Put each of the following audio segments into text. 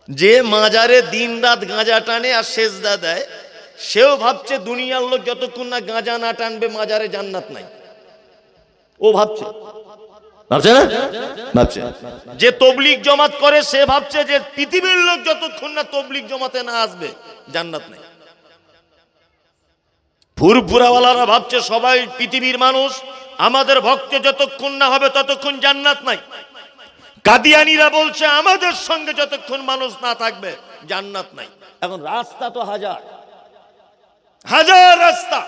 যে মাজারে দিন রাত গাঁজা টানে আর সেজদা দেয়, সেও ভাবছে দুনিয়ার লোক যতক্ষণ না গাঁজা না টানবে মাজারে জান্নাত নাই। ও ভাবছে, ভাবছে না? ভাবছে। যে তবলিগ জমাত করে সে ভাবছে যে পৃথিবীর লোক যতক্ষণ না তবলিগ জমাতে না আসবে জান্নাত নাই। ফুরফুরাওয়ালারা ভাবছে সবাই পৃথিবীর মানুষ, আমাদের ভক্ত যতক্ষণ না হবে ততক্ষণ জান্নাত নাই। কাদিয়ানীরা বলছে আমাদের সঙ্গে যতক্ষণ মানুষ না থাকবে জান্নাত নাই। এখন রাস্তা তো হাজার হাজার রাস্তা,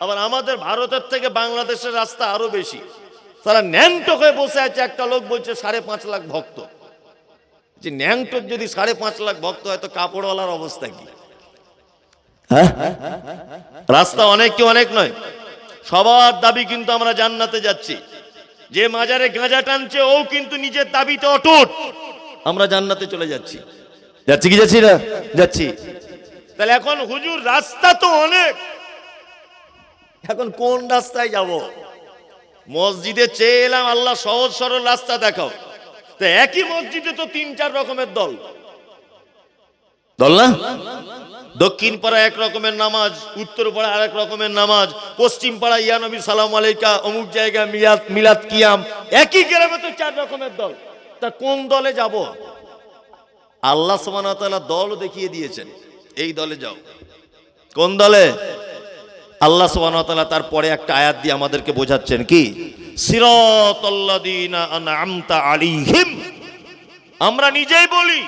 আবার আমাদের ভারতের থেকে বাংলাদেশের রাস্তা আরো বেশি। তারা ন্যাংটক হয়ে বসে আছে। একটা লোক বলছে 5.5 লাখ ভক্ত। যে ন্যাংটক যদি 5.5 লাখ ভক্ত হয় তো কাপড়ওয়ালার অবস্থা কি? হ্যাঁ, রাস্তা অনেক কি অনেক নয়। সবার দাবি কিন্তু আমরা জান্নাতে যাচ্ছি। যে মাজারে গাঁজা টানছে ও কিন্তু নিজের দাবিতে অটুট, আমরা জান্নাতে চলে যাচ্ছি। যাচ্ছি কি যাচ্ছি না? যাচ্ছি। তাহলে এখন হুজুর রাস্তা তো অনেক, এখন কোন রাস্তায় যাব? মসজিদে চেয়ে এলাম, আল্লাহ সহজ সরল রাস্তা দেখাও। তো একই মসজিদে তো 3-4 রকমের দল না? দক্ষিণ পাড়া এক রকমের নামাজ, উত্তর পাড়া আরেক রকমের নামাজ, পশ্চিম পাড়া ইয়া নবী সালাম আলাইকা, অমুক জায়গায় মিলাদ কিয়াম। একই গ্রামে তো 4 রকমের দল। তা কোন দলে যাব? আল্লাহ সুবহানাহু ওয়া তাআলা দল দেখিয়ে দিয়েছেন, এই দলে যাও। কোন দলে? আল্লাহ সুবহানাহু ওয়া তাআলা তারপরে একটা আয়াত দিয়ে আমাদেরকে বোঝাচ্ছেন কি, সিরাতাল্লাযীনা আনআমতা আলাইহিম। আমরা নিজেই বলি,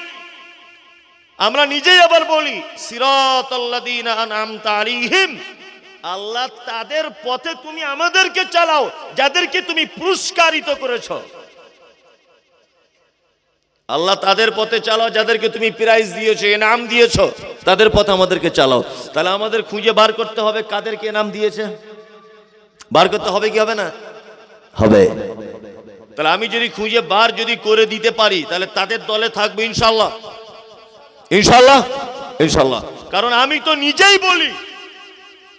আমরা নিজেই আবার বলি সিরাতাল্লাযীনা আনআমতা আলাইহিম। আল্লাহ তাদের পথে তুমি আমাদেরকে চালাও যাদেরকে তুমি পুরস্কারিত করেছো। আল্লাহ তাদের পথে চালাও যাদেরকে তুমি প্রাইজ দিয়েছো, ইনাম দিয়েছো, তাদের পথে আমাদেরকে চালাও। তাহলে আমাদের খুঁজে বার করতে হবে কাদেরকে ইনাম দিয়েছে। বার করতে হবে কি হবে না? হবে। তাহলে আমি যদি খুঁজে বার যদি করে দিতে পারি তাহলে তাদের দলে থাকবে ইনশাআল্লাহ। ইনশাআল্লাহ, ইনশাআল্লাহ। কারণ আমি তো নিজেই বলি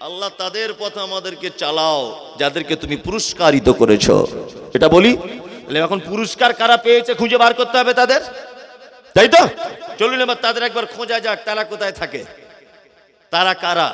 আল্লাহ তাদের পথে আমাদেরকে চালাও যাদেরকে তুমি পুরস্কারিত করেছো, এটা বলি। এখন পুরস্কার কারা পেয়েছে খুঁজে বার করতে হবে তাদের, তাই তো? চলুন এবার তাদের একবার খোঁজা যাক, তারা কোথায় থাকে, তারা কারা।